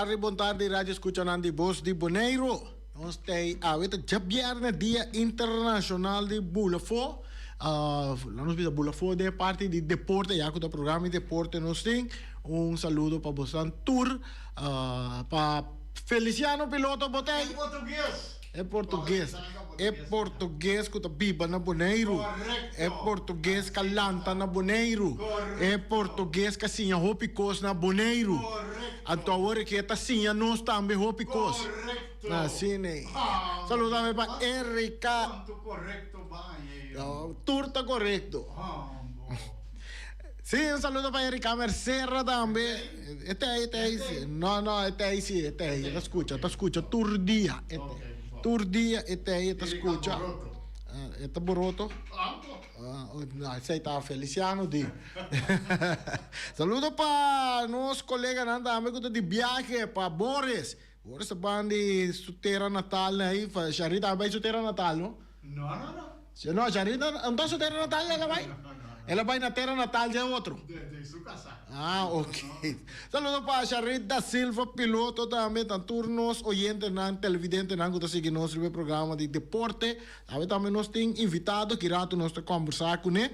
boa tarde, rádio escuchando de voz de Bonaire. Nós temos a viernes dia internacional de Bulafo. Nós vimos Bulafo de parte de deporte, já que o programa de deporte nós tem. Saludo para você tour, para Feliciano piloto botei. É português. É português que está viva na Bonaire. É português que lanta na Bonaire. É português que sinha hopicos na Bonaire. Então agora que está sinha nós também hopicos. Assim, né? Saludame para Erika. Quanto correcto vai? Turta correcto. Sim, un saludo para Erika Mercerra también. Este ahí. No, este ahí sí, este ahí. Te escucha. Turdia. Turdia, este ahí te escucha. Este Boroto. No, ese está Feliciano. Saludo para nuestros colegas amigos de viaje, para Boris. Boris van de su tierra natal ahí. Charita, ¿va a su tierra natal, no? No, Charita, ¿no su tierra natal ela vai? Ela vai na terra natal de outro. De su casa. Ok. Saludos para Charita Silva, piloto também, turnos, oyentes, televidentes, que estão seguindo nosso programa de deporte. Também nós temos invitado que irá nós conversar com ele.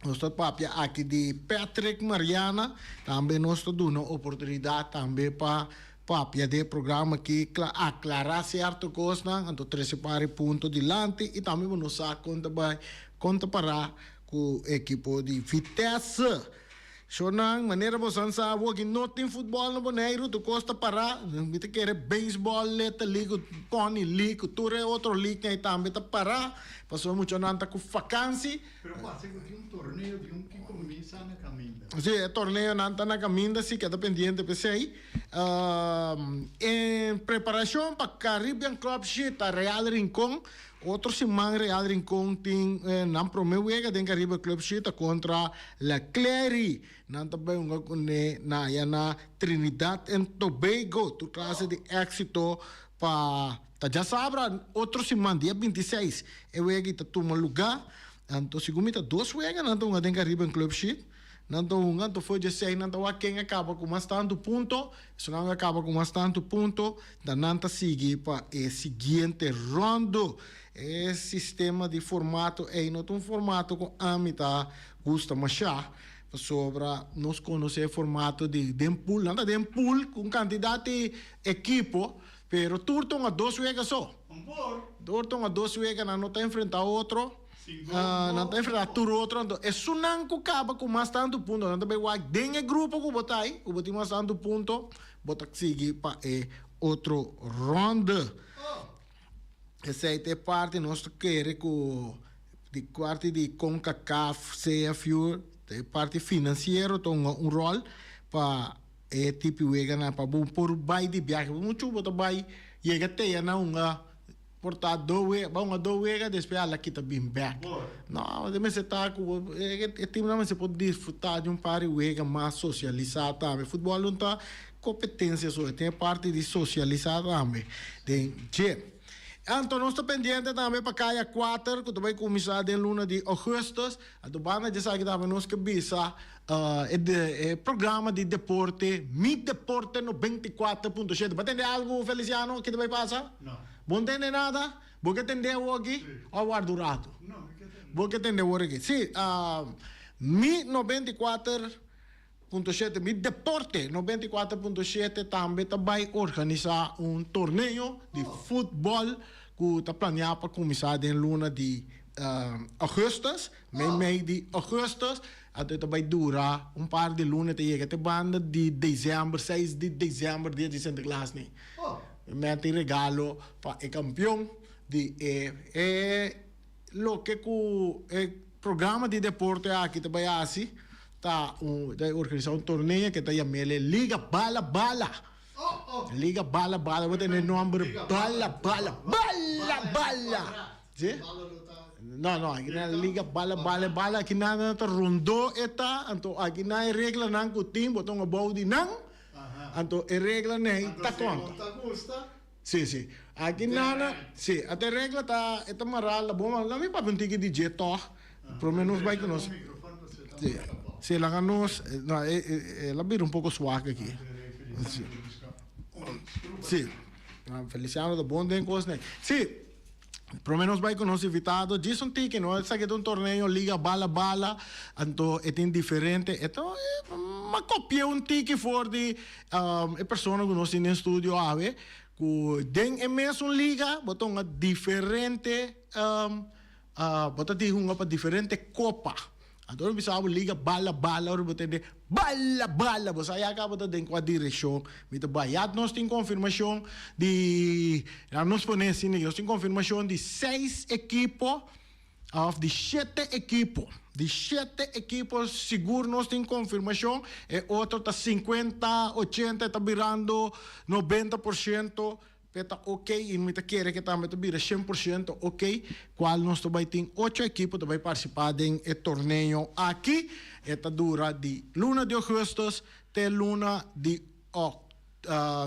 Nós temos papia aqui de Patrick Mariana. Também nós temos uma oportunidade também para papia de programa que aclarar certo coisa, então 13 pontos delante e também nos conta para o equipo de Vitesse. Sonang maneira você sabe que não tem futebol no Bonaire, tu costa para, você quer beisebol, leta liga, pony liga, tu é outro liga aí também tá para, passou muito nanta com vacância. Pero passa que tem torneio de que começa na caminda. Sim, torneio nanta na caminda, sim, que está pendiente para aí. Em preparação para Caribbean Club Sheet, a Real Rincón. Outro semana Real Rincón tem na promovida tem Caribbean Club Sheet contra La Clery. Não também na Trinidad and Tobago, tu classe de êxito para já sabe, outro semana dia 26 eu ia que toma lugar. Então segundo tá dois wegas não tem Caribbean Club Sheet. Não foi de sei, não quem acaba com mais tanto ponto, se não acaba com mais tanto ponto, não sigue para o seguinte rondo. Esse sistema de formato é um formato com a mitad gusta mais sobre nós conhecer o formato de pool, não tem pool com quantidade de equipo, pero turton a dois wegas só. Turton a dois wegas não está enfrentar outro. Não está enfrentando outro, então é só não que acaba com mais tanto ponto, não também vai dentro do grupo que botar aí, que botar mais tanto ponto, botar que seguir para outro ronda. Essa é parte nós queremos que de parte de CONCACAF, CFU, de parte financeira tem rol para tipo de ganhar para por bairro de viagem, muito botar bairro chega até na portanto, dois wegas, depois ela quita bem back. Não, mas você está com você pode desfrutar de par de wegas mais socializado também. Futebol não está competência só, tem parte de socializar também. Então, nós estamos pendentes também para Caia 4, que vai começar em luna de agosto. Então, vamos dizer que também nós que bisa programa de deporte, Mi Deporte no 24.7. Vai entender algo, Feliciano, que vai passar? Não. Não entende nada? Você entendeu aqui? Ou guarda o rato? Não, você entendeu aqui? Sim, Mi 94.7, Mi Deporte 94.7 também vai organizar torneio de futebol que está planeado para começar em luna de agosto, mês de agosto, até vai durar par de lunas até banda de dezembro, 6 de dezembro, dia de Santa Claus. Mete regalo para o campeão de lo que o programa de deporte aqui também assim tá organizar torneio que está chamado Liga Bala Bala. Liga Bala Bala, vai ter nome Bala. Sim? Não, aqui na Liga Bala, aqui na rondo eta, então aqui na regra não que o time botou uma body não. Então, a regra não está conta. Sim. Aqui nada, sim. Até a regra está marrada, bom, não me para um tique de jeito, pelo menos vai que nós. Sim, lá nós, ela vira pouco suave aqui. Sì. Sì, Feliciano da Bonde in Cosne. Sì, pelo menos vai con nostro invitato. Jason Tiki, no? Sa che è un torneo Liga Bala Bala, anto è indifferente. Eto, ma coppia un tiki for di persone che nostro in studio ave. Ku den e mes un liga, botong differente botati hunga pa differente copa. Adoro bisa liga bala bala or botende bala bala bosa ya ka bota den qua direção. Mita bayat nos tem confirmação de nos ponesi nós tem confirmação de 6 equipos of de 7 equipos. De 7 equipos seguro nós tem confirmação e outro tá 50, 80 tá virando 90%. Peta ok, e muita querer que também vira 100% ok. Qual nós também tem 8 equipos que vai participar do torneio aqui. Esta dura de luna de agosto até luna de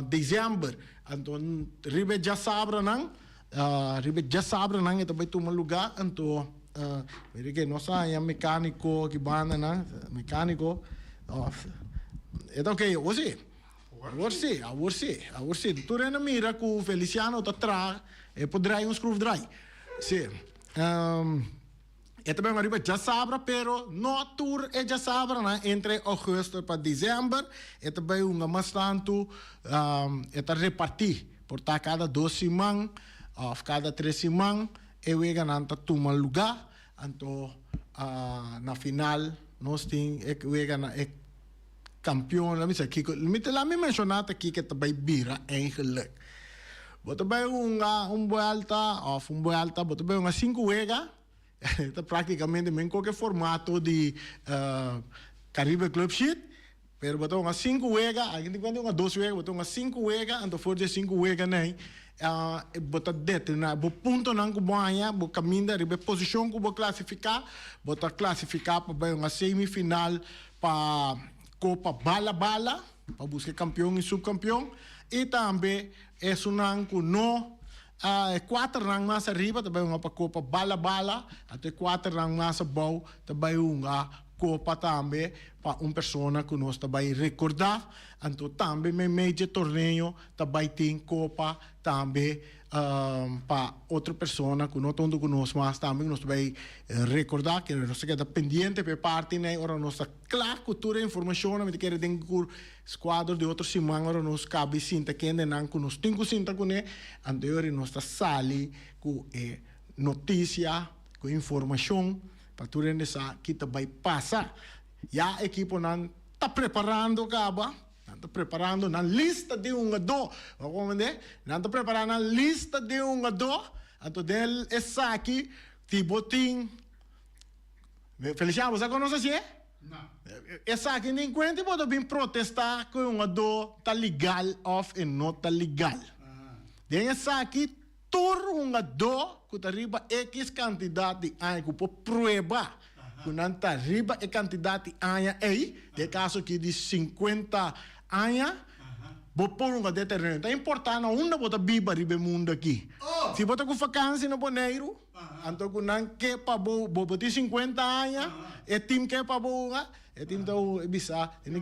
dezembro. Então, ribe já sabe não? Ribe já sabe não? Esta vai tomar lugar. Então, veja que nós é mecânico que banda não? Mecânico. Esta ok, você? A você. Tu rena mira que o Feliciano tá atrás e poderá um screwdriver. Sim. E também arriba já sabra, pero no tour é já sabra, né? Entre agosto para dezembro, e também mais tanto, é tá repartir, por tá cada 2 semanas, cada 3 semanas, e o ganhando toma lugar, então na final nós tem o ganhando campeão, lá me mencionaste aqui que também vira eigenlijk. Bota bem vuelta, bota bem uma 5 wega, está praticamente em qualquer formato de Caribe Club Sheet, pero bota uma 5 wega, a gente quando uma 2 wega, bota uma 5 wega, então for de 5 wega nem, bota dentro, na bo ponto não que banha, bo caminho ribe posição que bo classificar, bota classificar para bem uma semifinal para Copa Bala Bala, para buscar campeão e subcampeão. E também é um que não 4 rang mais arriba, também uma Copa Bala Bala, até 4 rang mais abaixo, também uma Copa também para uma pessoa que nós também recordar. Então também no meio de torneio também tem Copa também para outra pessoa que não tanto conosco, mas também nós vai recordar que nós queda pendente para parte né, ora nossa clara cultura e informação, mas quer den cur esquadro de outro semana ora nos cabe sinta que ainda não nós tenho sinta com né, anterior nossa sali com notícia, com informação para tudo nessa que vai passar. Já a equipe não está preparando caba. Está preparando na lista de do. Vamos ver? Não está preparando na lista de do. Então, del essa aqui, tipo, tem. Feliciano, você conhece assim? Não. Essa aqui nem conta, pode vir protestar com do está legal ou não está legal. Den essa aqui, tur do, que está riba X quantidade de anos, que pode provar. Que não está riba e quantidade de anos aí, de caso que de 50 anos, vou pôr determinante. É importante, onde você vive ribe mundo aqui. Se você com vacância no Boneiro, então que não quer para você 50 anos, é time que é para você, é time que é bisa. Se me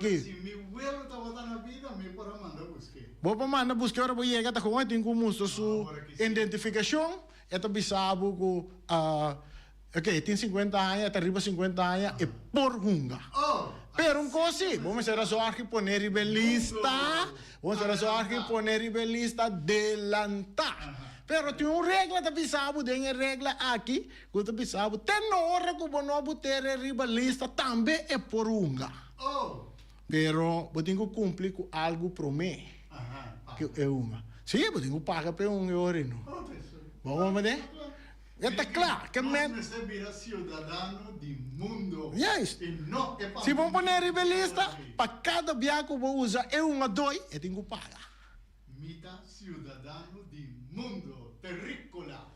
vuelo está na vida, me para mandar buscar. Vou para mandar buscar, agora vou chegar até com tem como sua identificação, é para bisa ok, tem 50 anos, arriba 50 anos, é por hunga. Pero un cosi, vamos a só aqui poner ribelista, vamos a só aqui poner ribelista delantar. Pero tem uma regra da bisabo, tem regra aqui, que da bisabo, tem hora que o não ter ribelista também é por unga. Pero eu tenho que cumprir com algo para mim, que é uma. Sim, eu tenho que pagar para hora, não. Vamos ver? Está claro que nós vira cidadão do mundo. Yes. Se vamos pôr ribelista, para cada viagem que eu vou usar, é uma dois, eu tenho que pagar. Mita cidadão do mundo, terrícola.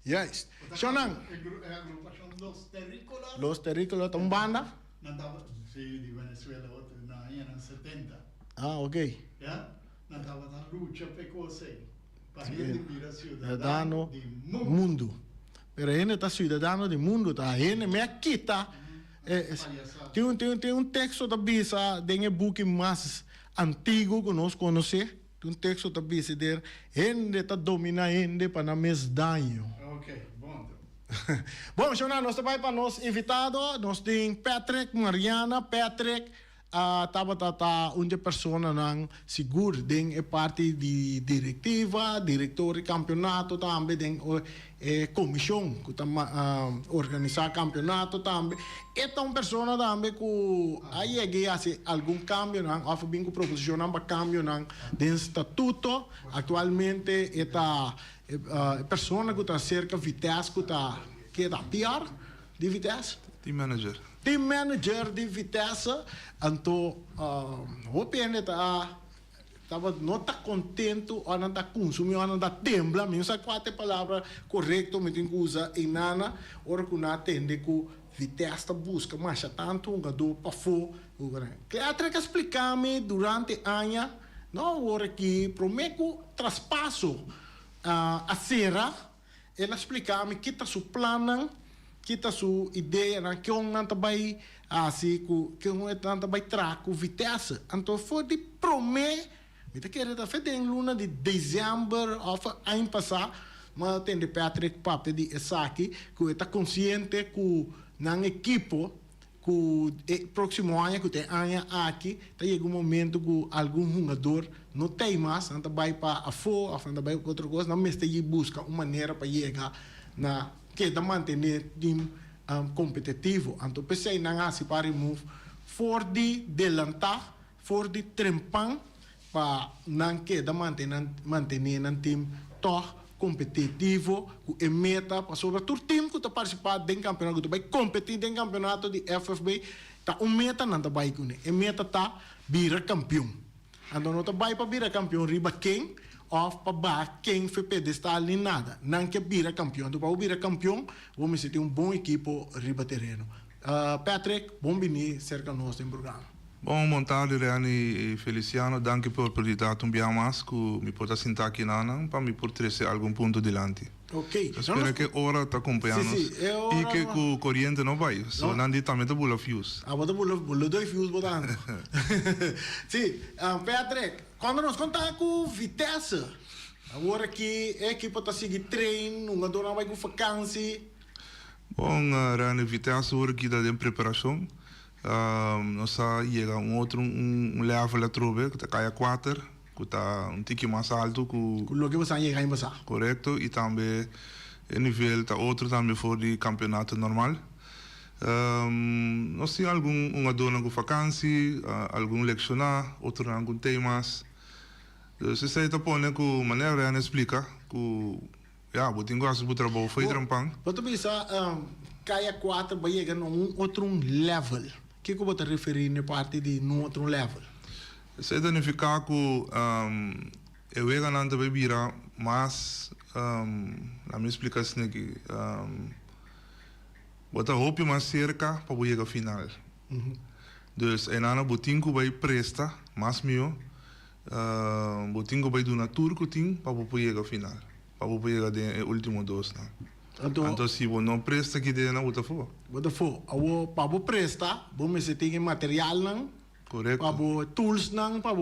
Yes. Shonan. A agrupação Los Terrícolas. Los Terrícolas, uma banda? Não estava, sim, de Venezuela, outro, na anos 70. Ok. Já? Não estava na luta pecosa. Para ele vira Cidadão cidadão do mundo. Pero ele está cidadão do mundo, tá? Ele me aqui tá. Tem um texto da bisa, tem um book mais antigo que nós conhecemos. Um texto está dizendo, ende está domina ende para não mes danho. Ok, bom. Bom, Jonah, nós também para nós invitado, nós temos Patrick, Mariana, Patrick, estava uma pessoa não seguro, tem é parte de diretiva, diretor de campeonato também, tem comissão que está organizar campeonato também. É uma pessoa também que aí é que algum cambio, não, ou bem que proporciona para cambio não, tem estatuto, atualmente é pessoa que está cerca de Vitesse, que está PR de Vitesse. Team manager. Team manager de Vitesse, então, o PN não está contente, ou não está consumindo, ou não está tembla, não sei qual é a palavra correta, mas tem que usar em nana, ou que não atende que Vitesse busca, mas tanto um gado para fora. Claro que explicar-me durante anos, não, hora que prometo traspasso a Serra, ela explicar-me que está seu plano, kita su ideia na que um anta vai assim que um anta vai traco Vitesse então foi de promet me te querer da feita em luna de dezembro of ano passado mas tem de Patrick Pape de Esaki que está consciente que na equipo que próximo ano que tem ano aqui tá chega um momento que algum jogador não tem mais anta vai para a fora anta vai para outra coisa não mesmo tem busca uma maneira para chegar na que da manter time competitivo. Então pensei na assim para remove for de delantar, for de trempan para não que da manter um time toch competitivo, que é meta para sobretudo time que está participando do campeonato, que vai competir no campeonato de FFB, tá meta não tá vai com é meta tá vira campeão. Então não tá vai para vira campeão riba quem of para quem foi pedestal nem nada. Não que vira campeão. Então, para virar campeão, vamos ter bom equipo riba terreno. Patrick, bom venir cerca nosso no programa. Bom, montado, Reani e Feliciano, danke por oportunidade um dia mais que me pode sentar aqui na para me por trazer algum ponto delante. Ok. Espero que hora está acompanhando e que o corrente não vai. Só não de também bula fios. Bota bula dois fios botando. Sim, Patrick, quando nós contamos com Vitesse, agora que a equipe está seguindo treino, não dá vai com vacância. Bom, Reani, Vitesse agora que está em preparação. Nós chega outro level a trove que está caia 4. Que está tique mais alto que o que você chega em passar. Correto, e também o nível está outro também fora de campeonato normal. Nós temos algum dona com vacância, algum lecionar, outro com temas. Se você está pondo com maneira de explicar, que já, eu tenho gosto de trabalhar foi trampang. Você pensa, caia 4 vai chegar num outro level. O que você está referindo na parte de num outro level? Se significa que eu vou ganhar também vira, mas a minha explicação é que bota roupa mais cerca para chegar ao final. Então, é nada botinho vai presta, mais meu, botinho vai do natur que tem para chegar ao final, para chegar ao último dos. Então, se você não presta aqui dentro, não bota fora. Bota fora. Para presta, você tem material não? Correto. Para tools não, para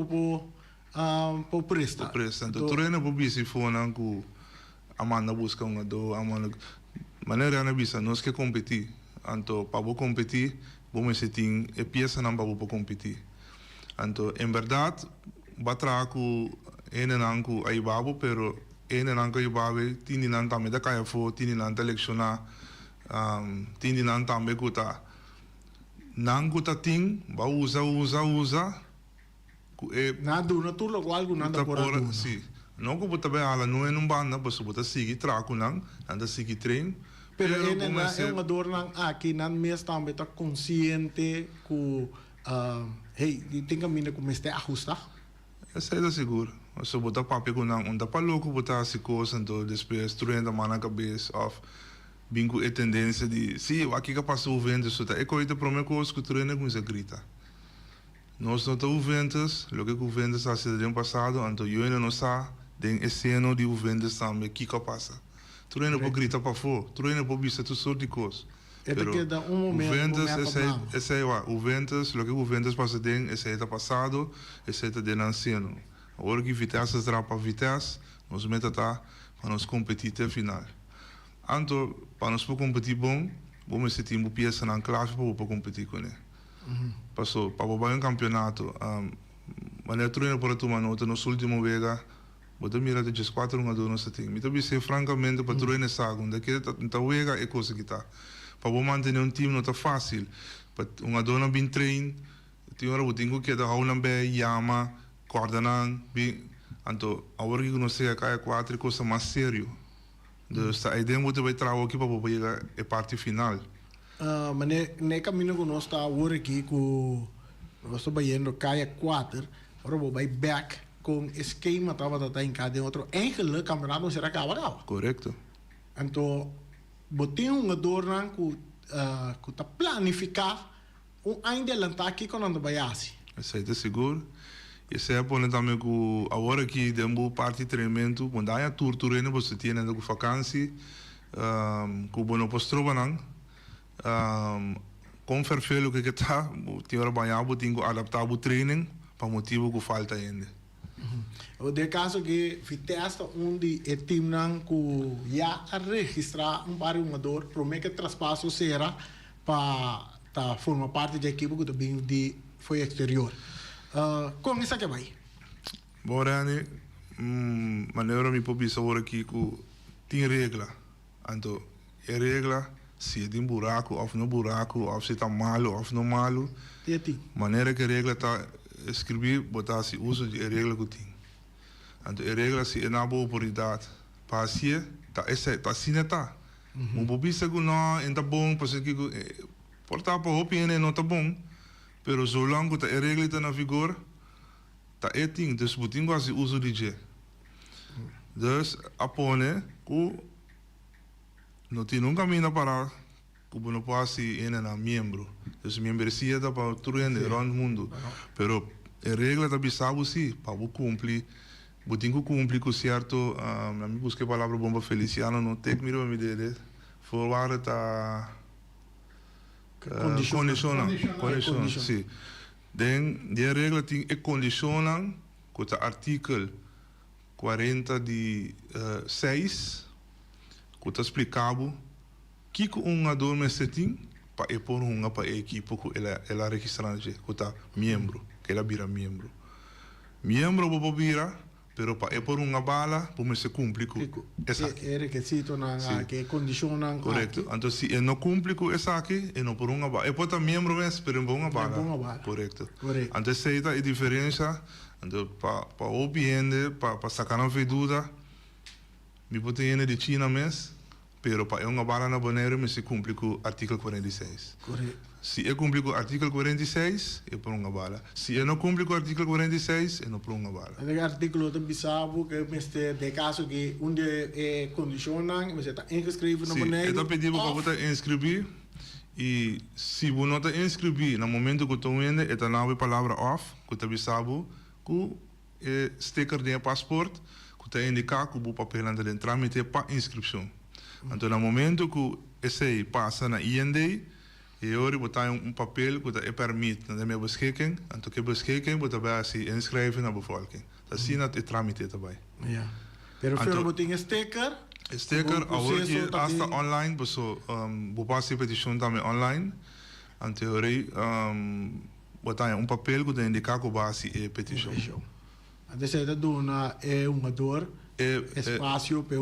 presta. Então, treina para buscar fora que a manda busca do amanda maneira na bisa nós que competir. Então, para competir, vamos ter a peça não para competir. Então, em verdade, batra que não que aí babo, pero não que aí babo, tinha não também da caia fora, tinha não da lecionar, tinha não também que tá nangu tating ba usa nada na tu lo algo nada por algo sim não que bota bem ala não é num banda mas bota seguir traco não anda seguir treino pero é uma dor não aqui não mesmo também tá consciente que hey tem caminho como este ajustar essa é da seguro mas bota papi com não anda para louco bota se coisa então depois treino mana cabeça off bingo é tendência de sim aqui que passou o vento isso tá é coisa para mim coisa que treina com essa grita nós não temos ventos o que o vento está sendo ano passado então eu ainda não está tem esse ano de o vento também que passa treina para grita para fora treina para vista tudo sorte de coisa Ete queda um momento, o Ventus, lo que o Ventus passa tem, esse é passado, esse é de anciano. Agora que Vitesse será para Vitesse, nós meta tá para nós competir até final. Anto, para nós competir bom, vamos ser time peça na classe para competir com ele. Passou, para o campeonato, maneira treino para tu manota nos últimos vega, botar mira de 4 jogadores nós tem. Me também sei francamente para treino segunda, que tá vega é coisa que tá. Para manter um time não tá fácil. Para jogador não bem trein, tem hora botinho que da aula bem yama, coordenan, bem, anto agora que nós sei que 4 coisa mais sério. Dus a ideia muito vai trabalhar aqui para chegar a parte final. Mas ne caminho que nós está agora aqui com nós estamos indo caia 4, agora vou back com esquema estava em cada outro. Enkele campeonato não será acabado. Correto. Então, botem jogador que está planificar ainda lançar aqui quando anda vai assim. Isso é seguro. Esse é por também que agora que demos parte de treinamento, quando há tour treino você tem ainda com vacância, que o não posso trabalhar, com vervelho que está, tem hora banhar, tem que adaptar o training para motivo que falta ainda. O de caso que Vitesse onde é time que já registrar par de jogador, promete que traspasso será para formar parte da equipe que também foi exterior. Como isso que vai? Bora, maneira me pode saber aqui que tem regra. Então, a regra, se é de buraco, ou não buraco, ou se está malo, ou não malo. Maneira que a regra está escrever, botar se uso de regra que tem. Então, a regra se é na boa autoridade. Para assim, tá assim está. O bobista que não é bom, porque que portar para o não está bom. Pero zolang que a regra está na vigor, está eting, dus botin quase uso de je. Dus apone que não tem um caminho para que não possa ir na membro. Dus membresia da para tudo around mundo. Pero a regra está bisabo sim, para o cumprir. Botin que cumprir com certo, me busquei a palavra bomba Feliciano, não tem que mirar me dele. Forward está condicionam, sim. Den, die regra tem e condicionam com o artigo 46, que está explicado que jogador me tem para ir por para a equipe que ela registrada, que está membro, que ela vira membro. Membro vou virar, pero para ir por bala, para se cumprir com essa. É requisito que condicionam. Correto. Então se não cumpre com essa aqui, não por bala. É pode membro mesmo, pero uma bala. Correto. Então se a diferença, então para obviamente, para sacar uma dúvida, me pode ir de China mesmo, pero para uma bala na banheira, me se cumpre com o artigo 46. Correto. Se eu cumprir com o artigo 46, é por uma bala. Se eu não cumprir com o artigo 46, é não por uma bala. O artigo também sabe que de caso que onde condicionam, você está inscrito na maneira. Sim, eu pedi para você inscrever e se você não está inscrever no momento que estou indo, é na palavra off, que você sabe que o sticker de passaporte, que está indicado que o papel anda de trâmite para inscrição. Então, no momento que esse passa na IND, e agora botar papel que permite na minha beschikking, en toen beschikking moet bij se inschrijven naar bevolking. Dat zie je het trâmite também. Ja. Pero veel boting sticker. Sticker, agora que hasta online, so botar se petição também online. En teorie botar papel que indica que base é petição. Até se do na jogador espaço para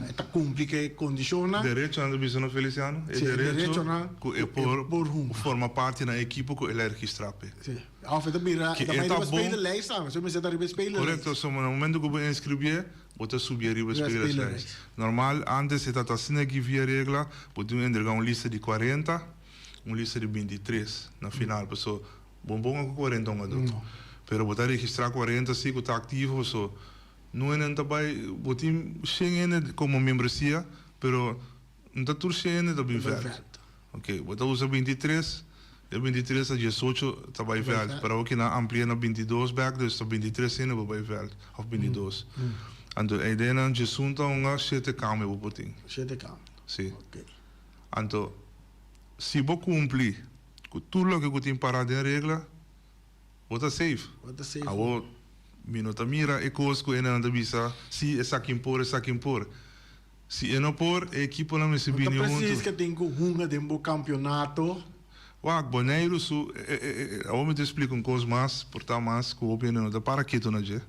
está cumprir que condiciona. Direito a Bisano Feliciano, é direito que por forma parte da equipe que ele é registrado. Sim. Ao fim da mira, também deve spelen lijst samen. Zo mensen daar bij spelen. Correcto, so no momento que você inscrever, você subir a spelen lijst. Normal antes era assim que via regra, você entregar uma lista de 40, uma lista de 23 na final, pessoal. Bom com 40 um adulto. Pero você registrar 40 sim que está ativo, so não é nem também, você chega como membresia, pero não está tudo chega também velho. Ok, você usa 23, de 23 a 18 também velho. Para o que na amplia na 22 back, dus 23 ainda vai velho, ou 22. Então a ideia é que junta uma 7 câmeras para botar. 7 câmeras. Sim. Então se você cumprir com tudo que você tem parado em regra, você está safe. What the safe? Awo, minuta mira, e coisa que ainda não bisa, se é saquim por, é saquim por. Se é não por, a equipe não me se bem Precisa que tem que hunga de um campeonato. Wag, Bonaire, eu me te explico uma coisa mais, portar mais, que eu opino, da para que tu não é.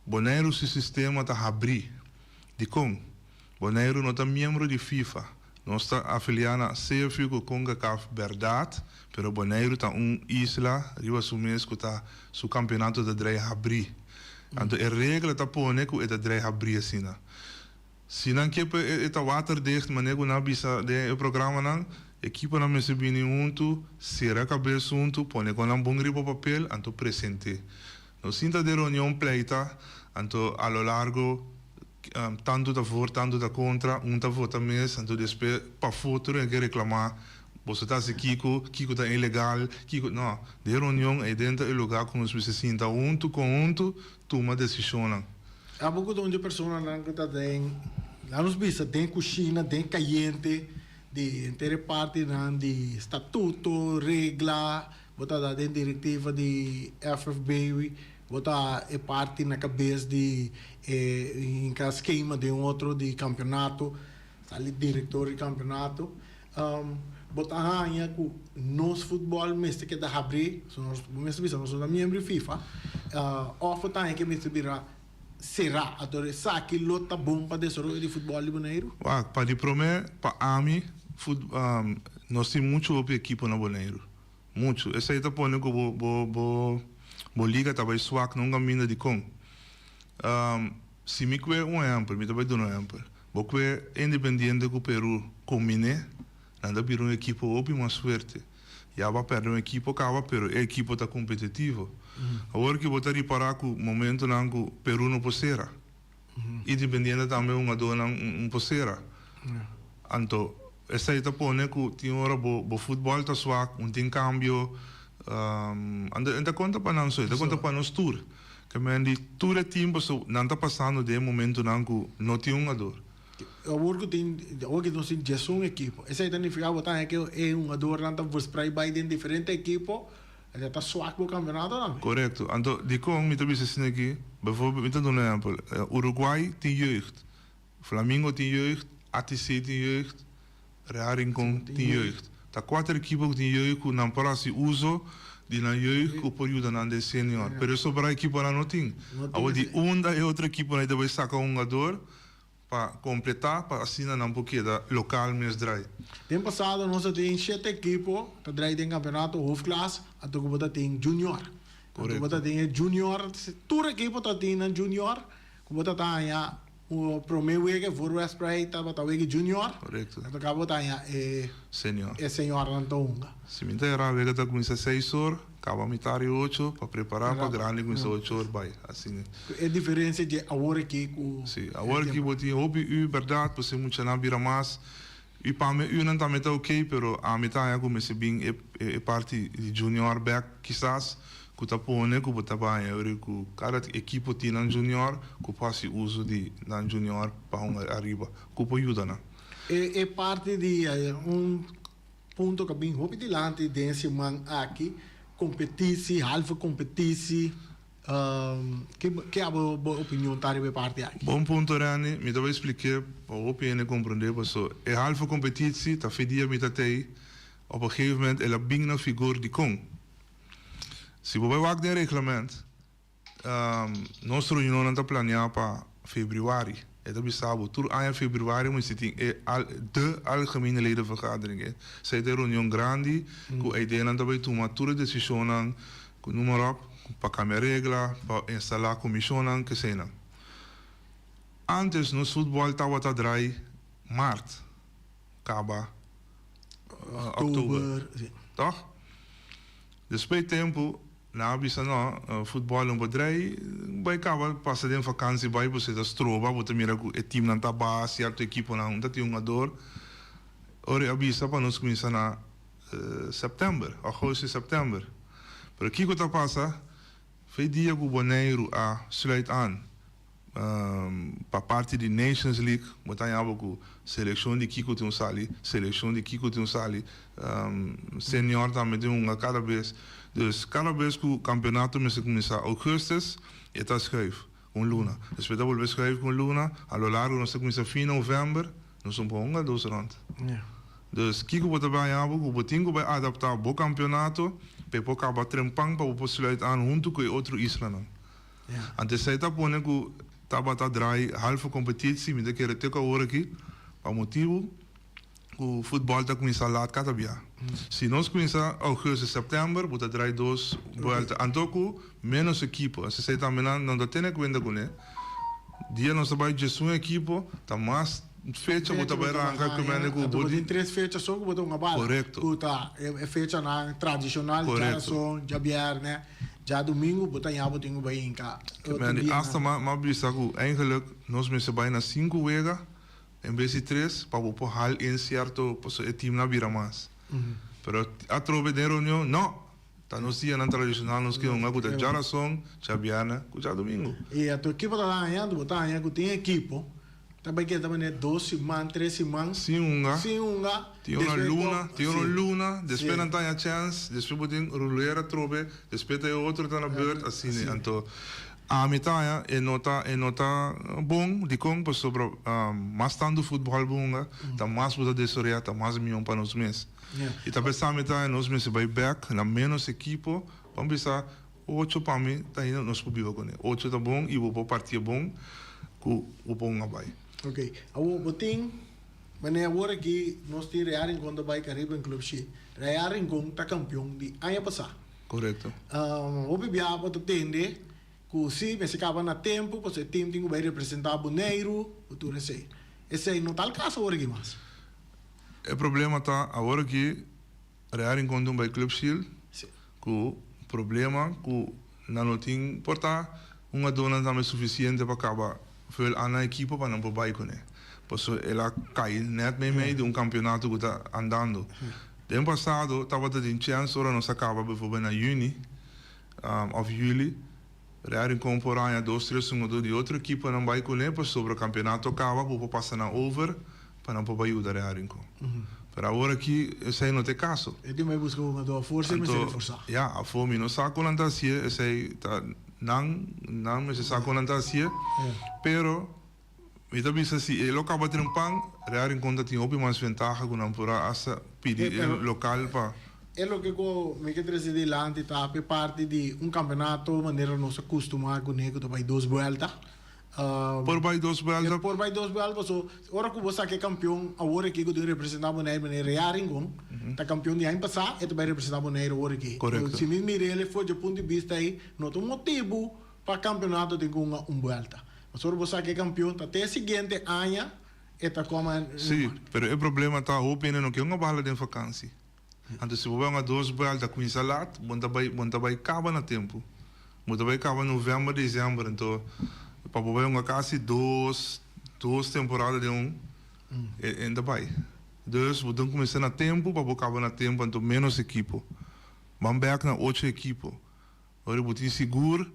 Bonaire, o sistema está abrir. De como? Bonaire não está membro de FIFA. Não está afiliado a CFU com Conga Caf verdade, pero Bonaire está isla, riba su mês que está su campeonato da Drei abrir. Então, a regra está pondo que é da Drei abrir assim. Se não quer é water dicht, mas não na bisa de programa não. Equipa na mesa bini junto, será cabeça junto, põe com um bom gripo papel, anto presente. No sinta de reunião pleita, anto a lo largo, tanto da for, tanto da contra, tá vota mês, anto depois para futuro que reclamar, você tá se Kiko tá ilegal, Kiko não, de reunião é dentro do lugar como se sinta junto com junto, toma decisão. Há pouco de onde a pessoa não está tem, lá nos bisa tem cozinha, tem caliente. De inteira parte de estatuto, regla, botar da diretiva de FFB, botar a parte na cabeça de em esquema de outro de campeonato, ali diretor de campeonato, botar aí com nosso futebol mesmo que da abrir, nós somos da membro FIFA, off tá que me subirá será adore saque lota bom para desenvolver de futebol libaneiro. Para de promer, para AMI nós temos muito equipe na Bonaire. Muito. Essa aí está pondo que a liga está bem suave, não caminha de com. Se me quer exemplo, me também dou exemplo. Porque independente do Peru combine, nada vir uma equipe open mais forte. Já vai perder uma equipe, acaba, pero a equipe está competitiva. Agora que vou reparar que o momento não que Peru não possera. Independente também uma dona possera. Então essa aí tá pondo que tem hora o futebol tá suave, tem cambio, anda conta para nós, anda conta para nós tour, que me andi tour é tempo so não tá passando de momento não que não tem dor. Agora que nós temos uma equipe, essa aí significa botar que é uma dor não tá por spray by de diferente equipe, já está suave o campeonato não. Correto. Então de como me tá dizendo aqui, bijvoorbeeld, me tá dando exemplo, Uruguai tem jeugd, Flamengo tem jeugd, ATC tem jeugd. Real Rincón tem jeugd. Tá 4 equipes que tem jeugd que não parece uso de na jeugd que por ajuda na senior. Pero sobre a equipe não tem. Agora de uma e outra equipe aí deve sacar um jogador para completar, para assim não porque da local mesmo drai. Tem passado nós temos 7 equipes que drai tem campeonato hoofdklasse, até que tem junior. Correto. Que tem junior, toda equipe tá tem junior, que tá aí o primeiro que for o spray estava talvez junior. Correto. Então acabou tá Senior. é senhor Antonga. Se me der vega tá começa 6 horas, acaba metade 8 para preparar para grande começa 8 horas vai assim. É diferença de agora aqui com sim, agora que botem hobby verdade, você muito na bira mais. E para mim não tá meta ok, pero a metade é como se bem é parte de junior back quizás que tá pondo que botar bem, que cada equipe tem um junior que faz uso de um junior para um arriba, que pode ajudar, né? É parte de ponto que bem rapidamente desse man aqui competici, halve competici, que é a opinião da parte aqui. Bom ponto, Rani, me dá para explicar, para a opinião compreender, mas é halve competitie, tá fedia me tá tei, op een gegeven moment ela bing na figuur die kon. Se você vai ver o regulamento, nossa reunião está planeada para fevereiro. É da bisabo, tudo em fevereiro, mas tem de algemene ledenvergadering. Zij é uma reunião grande, com a ideia de tomar todas as decisões, com número para cambiar regla, para instalar a comissão, que seja. Antes, no futebol estava a drai março, acaba outubro, toch? Depois tempo na bisa no futebol não podrei vai acabar passar de vakansie vai você da stroba você mira que o time não tá base certo equipe não tá tem um jogador ora a bisa para nós começar na setembro agosto e setembro pero aqui que tá passa foi dia que o Bonaire a sluit aan para parte de Nations League, botar em com seleção de Kiko tem seleção de Kiko tem senior também tem cada vez. Dus cada vez que o campeonato começa augustus, está escreve com Luna. Depois da volver escrever com Luna, a lo largo nós começa fim novembro, nós somos para 2 rond. Dus Kiko botar bem o botinho vai adaptar o campeonato, para poder acabar trempang para o sluit aan junto com outro isla não. Antes sai tá pondo que tava tá dry halve competitie, me daquele teka hora aqui, para motivo o futebol tá começando lá cada dia. Se nós começar agosto, setembro, bota dry 2 volta. Antoco menos equipo, se sai também não dá tem conta com né. Dia nós vai de um equipo, tá mais fecha bota vai arrancar que vem com o body. Tem 3 fechas só que botou uma bala. Correto. Puta, é fecha na tradicional, já são já biar, né? Já domingo botar em abo tem vai em cá. Men hasta maar bisa ku eigenlijk nós mensen bijna 5 weken em vez de 3 para o hal em certo posso o time na vira mais. Pero a trove de reunião não. Tá nos dias na tradicional nos que uma coisa já ração, já biana, já domingo. E a tua equipe tá ganhando, botar ganhando que tem equipo. Também que também 2 semanas, 3 semanas. Sim, unga. Tem uma luna, depois não tem a chance, depois botem rolera trove, depois tem outro tá na beurt assim, então a metade é nota bom de como sobre mais tanto futebol bom, tá mais boa desoria, tá mais milhão para nós mesmos. E tá pensando metade nós mesmos vai back na menos equipo, vamos pensar 8 para mim, tá indo nós pubio com ele. 8 tá bom e o partir bom, o bom vai. Ok, o botim, mas agora que nós temos Real Rincón da Bahia Caribe em Club X, Real Rincón tá campeão de ano passado. Correto. O bebia para entender que se você acaba na tempo, você tem que vai representar Boneiro, o tudo isso. Esse aí não tá o caso agora que mais. O problema tá agora que Real Rincón da Bahia Club X, que o problema que não tem portar uma dona também suficiente para acabar veel aan een equipe para não poder com ele. Por isso ela cai net mee de campeonato que está andando. De ano passado estava tendo chance ora nós acaba bijvoorbeeld na juni of juli. Real Rincón por aí 2-3 segundos de outra equipe não vai com ele, por sobre o campeonato acaba para passar na over para não poder ajudar Real Rincón. Pero agora aqui esse aí não tem caso. Ele vai buscar uma dor força, mas ele forçar. Ja, a fome não saco não tá se esse aí tá não me se saco não tá se. Pero então bisa se ele acaba trampang, Real Rincón tem mais vantagem com não por essa pedir local para é o que me quer trazer de lá tá parte de campeonato maneira nós acostumar com ele vai 2 voltas. Por vai 2 voltas. Por vai 2 voltas, so ora que você é campeão, agora que eu representar Bonaire Real Rincón, tá campeão de ano passado, e vai representar Bonaire agora aqui. Correto. Se me ele foi de ponto de vista aí, não tem motivo para campeonato de uma volta. Mas ora você é campeão, até seguinte ano, e tá como sim, pero o problema tá open não que uma bala de vacância. Então se você vai 2 voltas com salat, monta vai acaba na tempo. Monta vai acaba novembro, dezembro, então para poder uma quase 2 temporadas de ainda vai. Dus we doen começar na tempo para acabar na tempo então menos equipo. Vamos back na 8 equipo. Agora eu tenho seguro.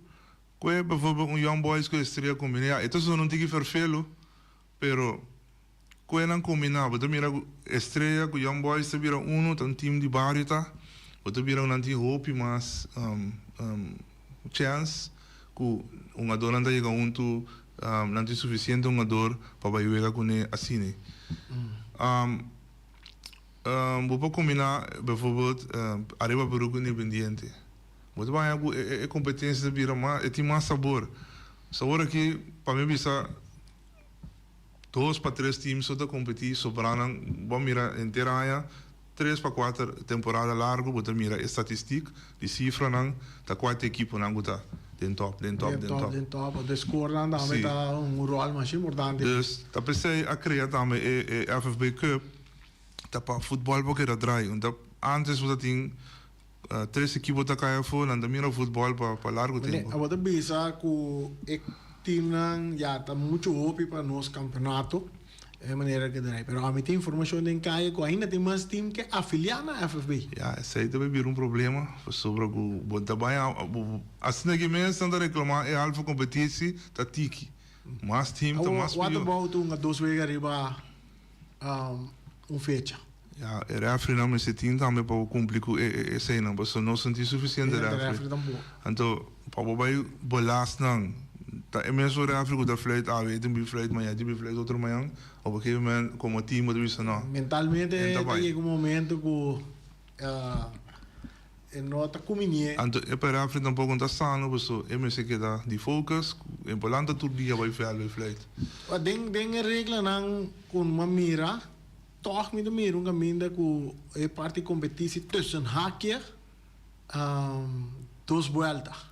Que bijvoorbeeld young boys que estreia combinar. Então só não tem que vervelo, pero que não combinar. Você mira estreia com young boys se vira tem time de barrio tá. Você vira não tem hope mas chance que uma dor não chega não tem suficiente uma dor para jogar com ele assim. Vou combinar, bijvoorbeeld, arriba Peruco Independiente. Você vai a competência de virar mais, tem mais sabor. Sabor aqui, para mim, bisa 2 para 3 times só da competir, sobrando, vamos mirar inteira 3 para 4 temporada largo, você mira estatística, de cifra, da 4 equipe, não está. Den top. De score dan met een rol mais importante. Dus dat pensei a criar também a FFB Cup, dat para futebol porque dat draai. Und antes was dat in 3 equipos da caia voor, dan mira futebol para largo tempo. Agora bisa que o team nan já tá muito hope para nosso campeonato. É maneira que daí, pero a mim tem informação em caia que ainda tem mais time que afiliar na FFB. Ja, esse aí também vira problema sobre o bom trabalho. Assim que mesmo estão a reclamar é alfa competição da tiki. Mais time, mais What pio. about um 2 weeks arriba fecha? Ja, e referee na esse team também para cumprir com a cena, mas não senti suficiente referee. Então, para o bai bolas não, tá é mesmo referee que da flight, weet een flight, maar ja, die flight outro manhã, op een gegeven moment como team moet wisselen não. Mentalmente chega momento que não está combinando. Então, é para referee tampouco não está sano, mas é mesmo que dá de focus, é importante tudo dia vai fazer flight. Mas tem regra não com uma mira. Toch met de meer een gemeente que é parte competitie tussen haakje dos vueltas.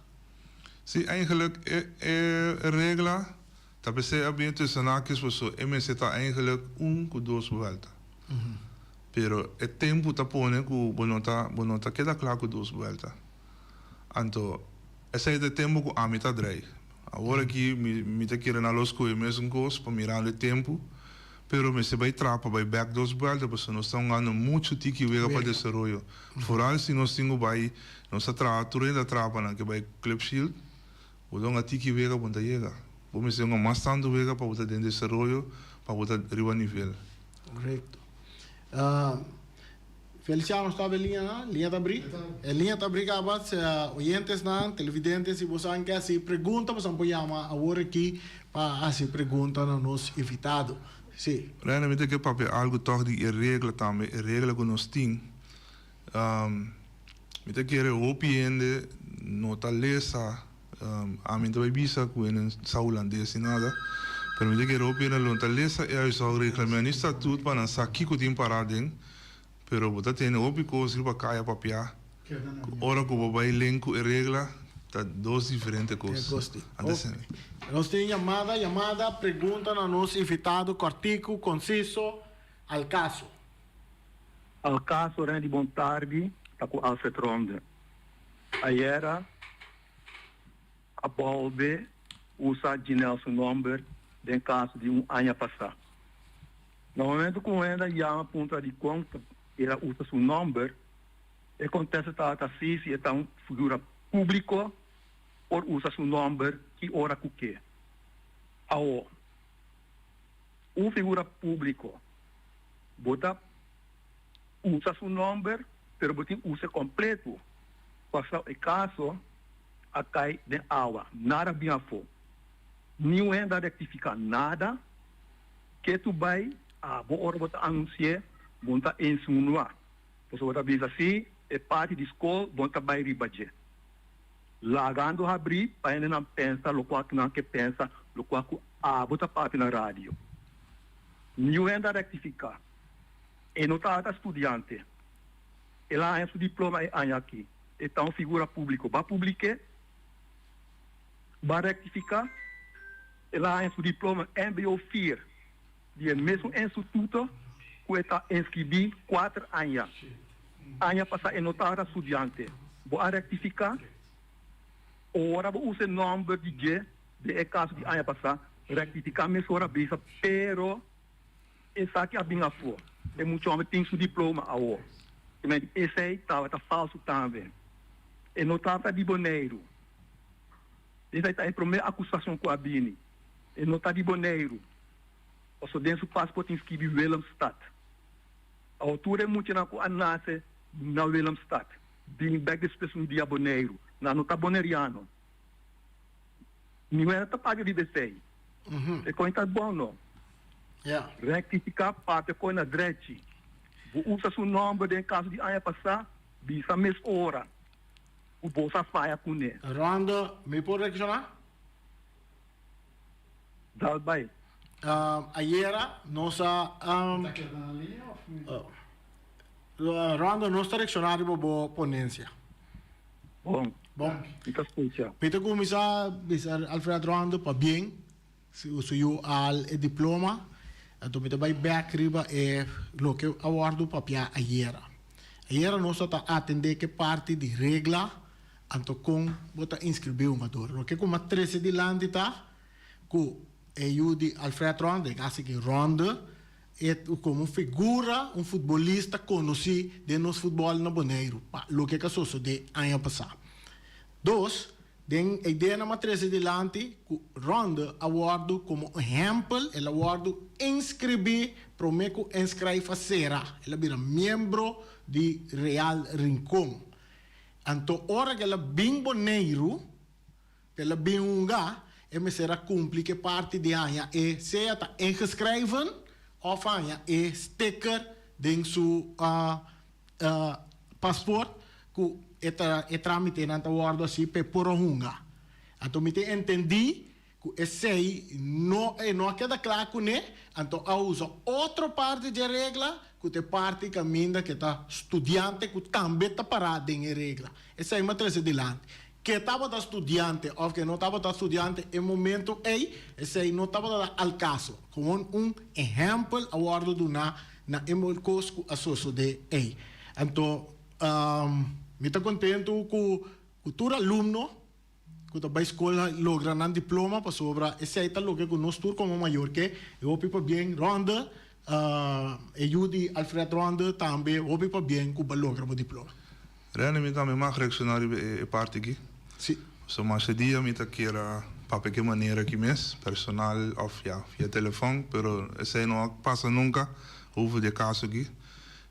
Sim, eigenlijk regla, dat betekent bem tussen haakjes was zo, MS está eigenlijk com 2 vueltas. Pero o tempo está pone que bonota queda claro com 2 vueltas. Então, esse é o tempo que a mim está drai. Agora aqui me está querendo a los coisas mesmo coisa para mirar o tempo. Pero me se vai trapa, vai back 2 vueltas, porque nós estamos ganhando muito tiki vega para desenvolver. Vooral se nós temos vai, nós trapa, tudo ainda trapa na que vai Club Shield, o dom a tiki vega para chegar. Vamos ser mais tanto vega para botar dentro desenvolver, para botar arriba nível. Correto. Feliciano está bem linha da briga. Linha da briga abate oyentes não, televidentes e você quer se pergunta, você pode chamar agora aqui para se pergunta no nosso invitado. Sim. Realmente que papi algo toch die regra também, regra que nós tem. Me te querer opiende, nota lesa, a mim também bisa com em saulandês e nada. Pero me te querer opiende, nota lesa é a sua regra, mas nesta tudo para não sair com tempo parado, pero bota tem opi coisa para cair papia. Ora que o vai elenco e regra, tá 2 diferentes coisas. Nós temos chamada, pergunta a nosso invitado, cortico, conciso, al caso. Al caso, Randy, boa tarde, está com Alfred Ronde. Ayer, a Balbe usa de Nelson Number, em caso de ano passado. No momento que ainda chama ponta de conta, ele usa seu number, acontece que se é uma figura pública, ou usa seu number, que ora com que. Agora, uma figura pública, bota usa seu number, pero botin usa completo. Passa o caso, a cai de água, nada bem a fo. Não ainda rectificar nada, que tu vai, boa hora bota anunciar, bota insinuar. Você bota diz assim, é parte de escola, bota vai ribaje. Lagando abrir, para ele não pensa, o qual não que pensa, o qual bota parte na rádio. Não ainda rectificar. E não está estudante. Ela é seu diploma aqui. Então, figura pública. Vai publicar, vai rectificar. Ela é seu diploma MBO4. De mesmo instituto que está inscrito 4 anos. Ano passado, não está estudante. Vai rectificar. Ora, vou usar o nome de caso de ano passado. Rectificar, mas ora, bisa, pero, essa aqui é bem a fora. É muito homem tem seu diploma agora. Esse aí está falso também. E não está de boneiro. Esse aí está a primeira acusação com a Bini. E não está de boneiro. O seu dentro do passaporte inscrito em Willemstad. A altura é muito na nasce na Willemstad. Bem back de pessoa de boneiro. Não está boneiriano. Não é para pagar de DC. É coisa bom, não. Yeah. Rectificar parte com a direita. Usa seu nome de caso de ano passado, bisa mesma hora. O bolsa faia com ele. Ronda, me pode reaccionar? Dá bem. Ayer, nossa... Ronda, nossa reaccionária para a ponência. Bom. Então, Peter começar Alfred Ronda para bem, se usa al diploma. Então, me vai back riba é o que awardo papia ayer. Ayer nós está atender que parte de regra, então com bota inscrever um jogador. O que como 13 de lande tá, com eu de Alfred Ronda, assim que Ronda é como figura futebolista conhecido de nos futebol na Boneiro, o que é de ano passado. 2, Den ideia na matriz delante, ronda awardo como exemplo, ela awardo inscrever, prometo inscreve será. Ela vira membro de Real Rincón. Então, hora que ela bem boneiro, que ela bem unga, ela será cumprir que parte de anha é seja tá inscreven, ou anha é sticker dentro seu passaporte, que é tramite na awardo assim para por hunga. Então, me te entendi que esse não queda claro com ele, então eu uso outra parte de regra, que é parte que caminha que está estudante, que também está parado em regra. Essa é uma coisa delante. Que estava da estudante ou que não estava da estudante em momento esse aí não estava ao caso. Com exemplo, a ordem do na emolcos associado de Então, me estou contente com o aluno que está na escola logra um diploma para sobra esse aí está logo com nós tour como maior que eu pipa bem Ronda Judy Alfred Ronda também eu pipa bem que logra o diploma. Realmente também mais reaccionário é parte aqui. Sim. So mas esse dia me tá queira para que maneira que mes personal of via telefone, pero esse aí não passa nunca over de caso aqui.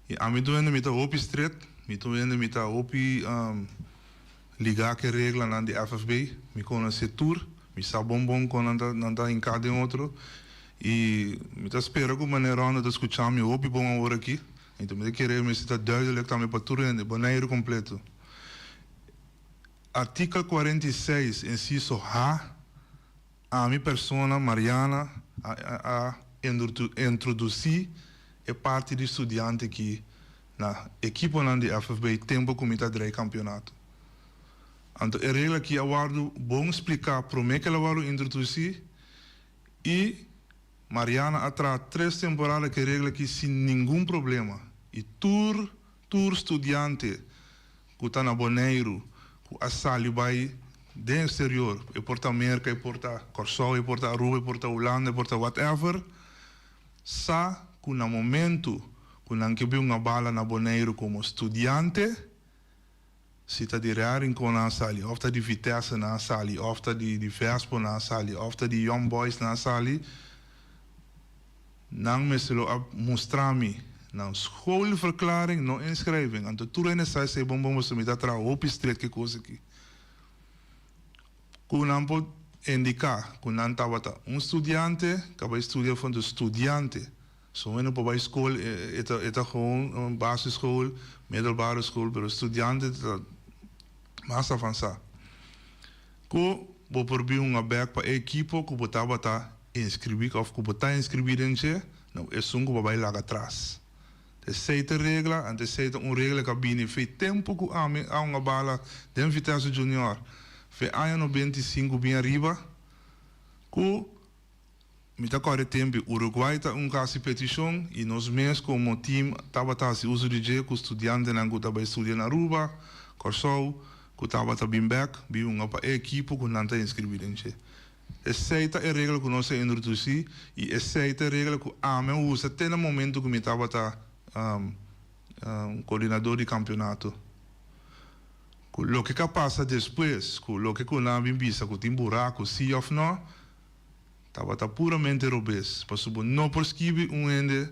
E a mim doendo me tá opi street, me doendo me tá opi ligar que regla na de FFB, me conhece tour, me sabe bom quando anda em cada outro e me tá espera que maneira onde escutar me opi bom agora aqui. Então me querer me está duidelijk também para tour de boneiro completo. Artigo 46, inciso H, a minha persona, Mariana, a introduzir a parte de estudante que na equipe de FFB tempo comita de campeonato. Então, a regra que eu guardo bom explicar para mim que ela guardo introduzir e Mariana atrás 3 temporadas que regra que sem nenhum problema. E tour estudante que está na Boneiro, a sali vai do exterior, e porta América, e porta Corsol, e porta Aruba, e porta Holanda, e porta whatever, sa que no momento que não que uma bala na Boneiro como estudante, se está de raring com na sali, ou está de Vitesse na sali, ou está de Vespo na sali, ou está de Young Boys na sali, não me se lo mostrar-me na schoolverklaring, não inschrijving. En toen in de zij bom moest me dat op street que coisa aqui. Kunampo indicar, kunanta wata estudante, que vai estudar van de estudante. Zo in op bij school, het gewoon een basisschool, middelbare school, maar estudante mais avançado. Ko bo probeer een back pa equipo, ko bota bata inscrever of ko bota inscrever in je, nou is que vai lá atrás. De zeite regla en de zeite onregla cabine fez tempo que a uma bala de Vitesse Junior fez ano 25 bem arriba que me tá corre tempo Uruguai tá caso petição e nós mesmos como time tava se uso de je com estudante não que tava estudando na Aruba Corsol que tava bem back bem para equipe que não tá inscrevido em je. Essa é a regra que nós introduzimos e essa é a regra que a me usa até no momento que me tava coordenador de campeonato. O que passa depois, o que não vem vista, que tem buraco, sim ou não, estava puramente robês. Para subir não por escrever ende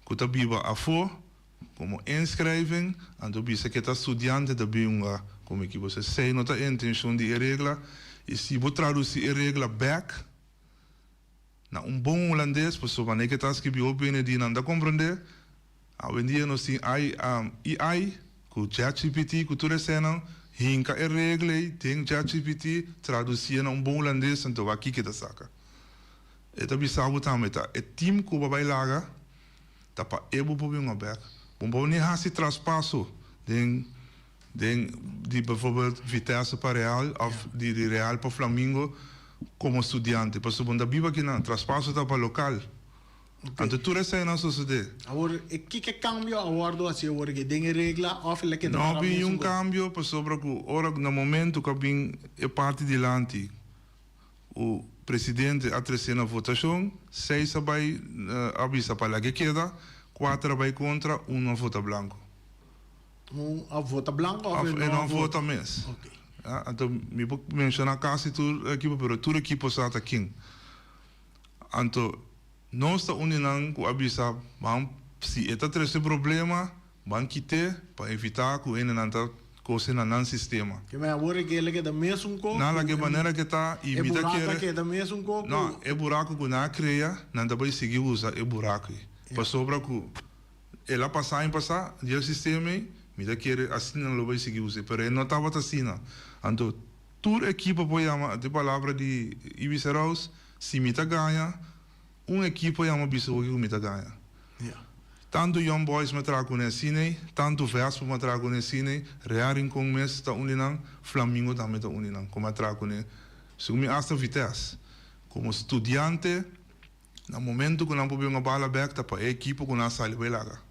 que está viva a fora, como inscrevem, então visa que está estudante da biunga, como que você sei, não está a intenção de regra, e se você traduzir a regra back, na bom holandês, para subir que está escrevendo bem de não compreender. Hoje em dia nós temos AI, com ChatGPT, com toda a cena, hinca a regra, tem ChatGPT, traduzir em bom holandês, então aqui que está saca. E também sabe também, o time que vai lá, tá para ebo para um back. Bom, nem há se traspasso de bijvoorbeeld Vitesse para Real, of de Real para Flamengo, como estudante. Para subir da Biba que não, traspasso tá para local. Então tudo isso aí não sucede. Agora, que cambio agora assim agora que tem regra ou que não tem cambio para sobre que ora no momento que vem é parte de lante o presidente atrasa na votação 6 vai avisa para que queda 4 vai contra 1 vota branco. A vota branco ou não vota mesmo. Então, me vou mencionar quase todo equipo, pero todo equipo está aqui. Então, nós está unindo com a bisa, vamos, se está tendo problema, vamos quitar para evitar que ele não está coisa no sistema. Que me agora que ele que da mesmo coco. Na que maneira que está e me dá que da mesmo coco. Não, é buraco que não cria, não dá para seguir usar é buraco. Para sobra que ela passar em passar, o sistema me dá querer assim não vai seguir usar, pero ele não estava assim. Então, toda equipa pode chamar de palavra de Ibiza Raus, se me ganha, equipa chama bisa que me ganha. Tanto Young Boys me trago nesse cine, tanto Vespa me trago nesse cine, Rearing com mes está unindo, Flamingo também está unindo, como trago nesse. Se me hasta Vitesse, como estudante, no momento que não pode uma bala back, tá para a equipa que não sai bem lá.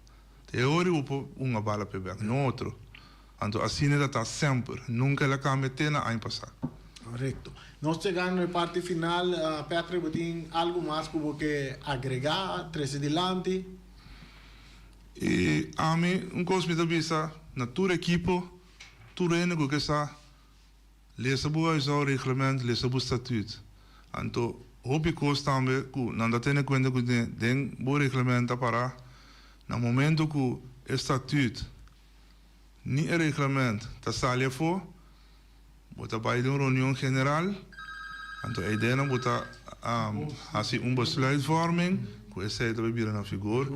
Teoria uma bala para back, não outro. Então assim está sempre, nunca ela cambia tena a passar. Correcto. Nós chegamos na parte final, Petri, tem algo mais que você agregar, trazer adiante? E a mim, coisa me dá vista, na tua equipa, tu reino que está, leça boa o regulamento, leça boa estatuto. Então, hope coisa também, que não dá tendo conta que tem bom regulamento para, no momento que o estatuto, nem o regulamento, está saindo fora, bota para uma reunião general, então a ideia é botar assim besluitvorming, que essa é também vira na figura.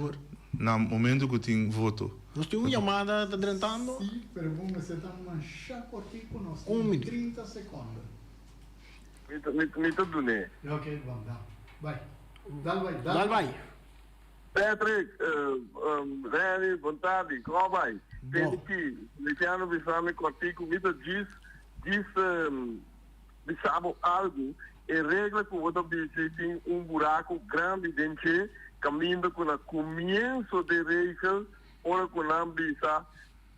No momento que tem voto. Nós temos uma chamada adelantando? Sim, pero vamos acertar uma chacotico, nós minuto. 30 segundos. Me tudo, né? Ok, vamos, dá. Vai. Dá vai. Patrick, Rani, vontade, como vai? Tem que, Luciano Bissame, Cortico, me diz, sabe algo, e regra que o tem buraco grande dentro, caminho com o começo de regra, ora com a bisa,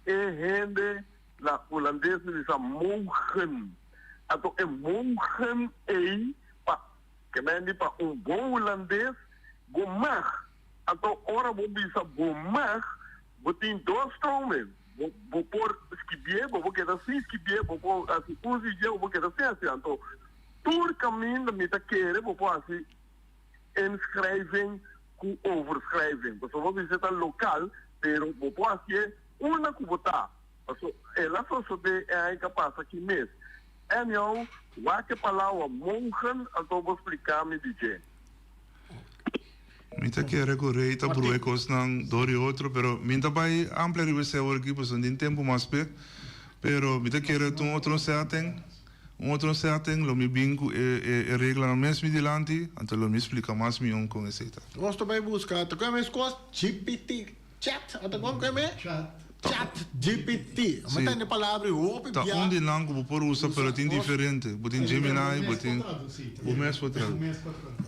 e rende, na holandesa, bisa mogen. Então, é mogen que mende para bom holandês, gomar. Então, ora, vou bisa gomar, vou ter dois tromes. Vou pôr esquibier, vou quedar assim esquibier, vou pôr assim, vou quedar assim. Então, todo caminho da minha querer, vou pôr assim, inscrevem, com overschrijving. Dus we zitten lokaal, pero we poten una kubota. Also, ela só de é incapaz aqui mesmo. Então, o que palavra morgen, então vou explicar me DJ. Minta que recorrer tá por ecos não dori outro, pero minta vai ampliar o seu aqui, pois não tem tempo mais per, pero minta que um outro setting, lo mi bingo e regla no mesmo dilante, então lo mi explica mais mion com esse tá. Nós também busca, tu conhece coisa GPT chat, até como conhece? Chat GPT. Mas tem a palavra hope. Tá onde não que por usa para tem diferente, botin Gemini, botin o mesmo traduzir.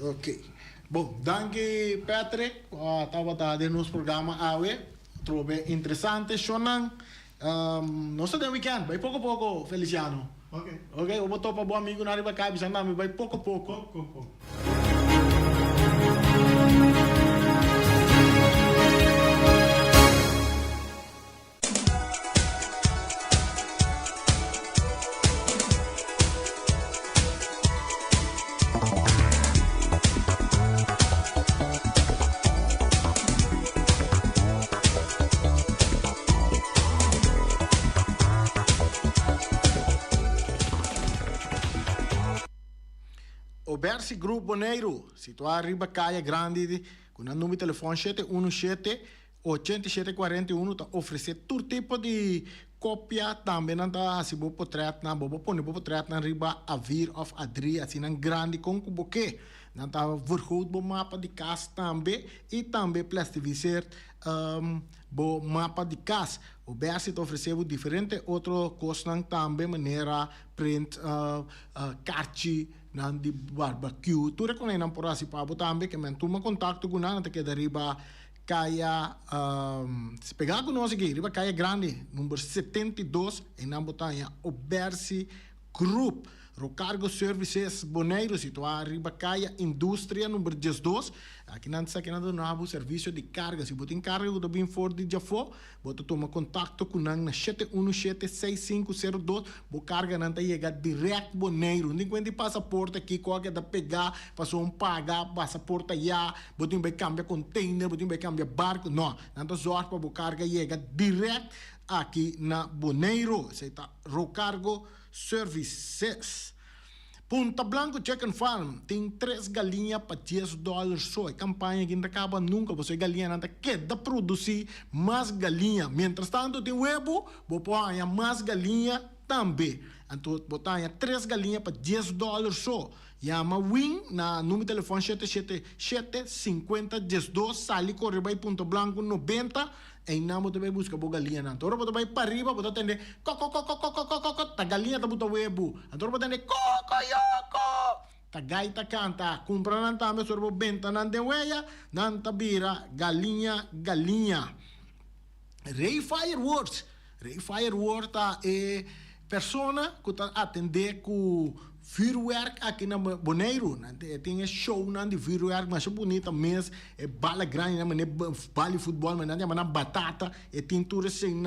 Ok. Bom, danke Patrick, estava de nosso programa AWE, trouxe interessante, Shonan. Nós temos weekend, vai pouco a pouco, Feliciano. Ok. Ok, eu vou topar bom amigo na Riba Cabe, vai pouco a pouco. O Bersi Grupo Boneiro, situado Riba Caia Grande, com o número de telefone 717-8741, está oferecendo todo tipo de cópia também, não se você portrait na bobo pôr portrait na riba a vir of adri assim na grande com o buquê, não está vergoed bo mapa de casa também e também plastificar bo mapa de casa. O Bersi está oferecendo diferente outro coisa também maneira print carti nan di barbecue. Tu reconhece não por assim para também que men toma contato com nada que deriva Caia, se pegar com nós aqui, riba Caia Grande, número 72, e não botar o Bersi Group. Rocargo Services Boneiro, situado arriba caia Indústria número 12. Aqui não está aqui nada serviço de carga. Se você tem carga, você bem for de Jafó, você toma contato com nang na 717-6502. Você carga não chega direto Boneiro. Não tem passaporte aqui, qualquer da pegar, passou pagar passaporte já, você vai cambiar container, você vai cambiar barco. Não, não está só para você carga chega direto aqui na Boneiro. Você está Rocargo Services. Punta Blanco Chicken Farm tem 3 galinhas para $10 só. A campanha que não acaba nunca. Você galinha não quer produzir mais galinha. Mientras tanto tem huevo, vou pôr mais galinha também. Então, botar 3 galinhas para $10 só. Chama Win na número de telefone 777-50-12. Sali corre by Punta Blanco 90. Em namo também busca boa galinha na. Então, você vai para arriba, você atende a galinha tá buta huevo. Então, você atende cocoyoco. Ta gaita canta, compra nan também sorbo benta nan de weia, nan tabira galinha. Ray Fireworks tá persona que tá atender com firework aqui na Boneiro, tem show de firework, mas é bonita mesmo, é bala grande, mas é bala futebol, mas é batata, é tintura assim,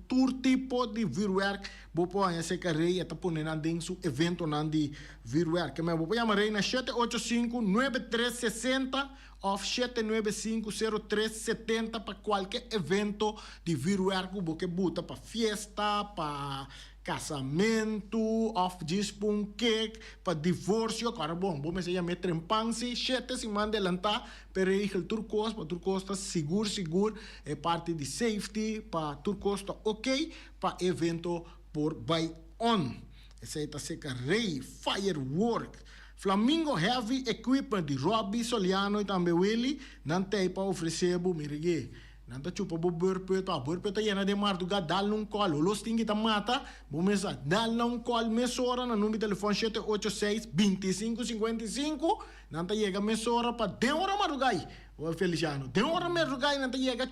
todo tipo de firework, vou pôr essa carreira, tá ponendo dentro do evento de firework, mas vou pôr a na 785-9360 ou 795-0370 para qualquer evento de firework, porque bota para festa, para casamento, off dispon cake, para divórcio, agora bom me se chama trempansi, 7 se manda lantar, pero el turcos, para turcos está seguro, é parte de safety, para turcos está ok, para evento por by on. Essa está seca Ray Firework. Flamingo Heavy Equipment de Robbie Soliano e também Willy, não tem para oferecer, miriguei. Nanta chupa bo burpeta yana de marduga dal num call, los tingi ta mata, bo mesa dal num call mesora na número de telefone 786-2555, nanta chega mesora pa de hora madrugai. O Feliciano, de hora madrugai nanta chega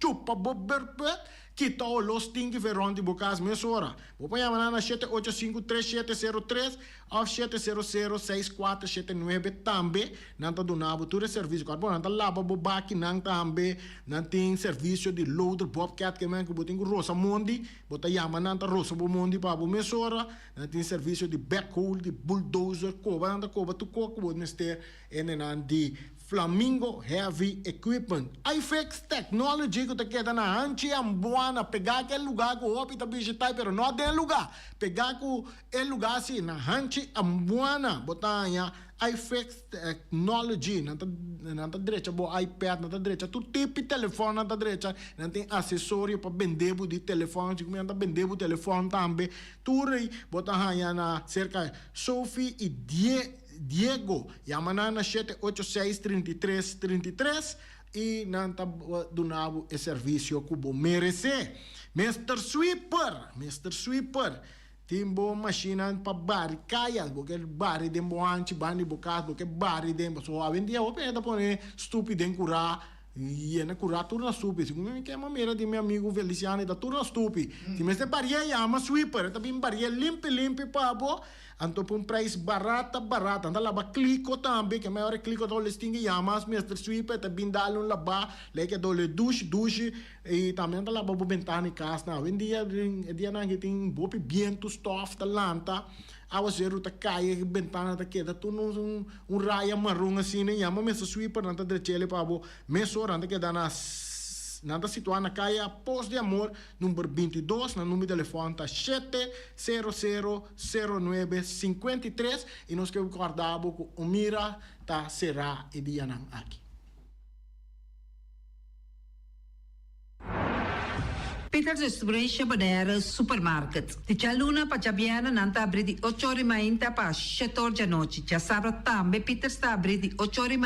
chupa bo burpeta, kita o los tingi veronti bocas mesora. Bo pa yama na 785-3703 ou 700-6479 também, nanta donabo tudo serviço, carbo nanta lava bo baki nang também, nanting serviço de loader Bobcat que man que boting Rosa Mondi, bota yama nanta Rosa Mondi pa bo mesora, nanting serviço de backhoe, de bulldozer, koba nanta koba tu koka bo mister enenan di Flamingo Heavy Equipment. iFix Technology que te queda na anchi ambuana, pegar aquele lugar que o opita visitar, pero não tem lugar. Pegar o lugar assim na anchi ambuana, botar iFix Technology, na direita, bo iPad, na direita, tu tipo de telefone na direita, não tem acessório para vender de telefone, como anda vender o telefone também. Tu rei, botar na cerca Sophie e Diego, yamana na 786-3333 e nanta donavo e serviço que bo merece. Mr. Sweeper, timbo machina pa bari kaya, porque bari dembo anchi, bani bokas, porque bari dembo, so avendia o peda pone stupido em curar. E na curar turna stupi, segundo me chama mera de meu amigo Feliciano da turna stupi. Se me se baria chama sweeper, também baria limpe pabo, anto por preço barata, anda lá ba clico também, que maior clico do listing chama Mr. Sweeper, também dá um laba, leke do le douche e também anda lá ba ventana casa, na vendia na que tem bopi viento stuff da lanta. Awa zero ta kaya bentana ta queda tu um raia marrom assim né chama Mr. Sweeper nanta drechele pabo mesora nanta queda nanta situada na caia Pós de Amor número 22 na número de telefone tá 7000953 e nós que guardamos com o mira tá será e dia nang aqui. Peter's Restaurant Bodera Supermarket. Ti c'è l'una pa Giabiana nanta abri di 8 ore mainta pa 7 ore già noci. C'è sabato tambe Peter sta abri di 8 ore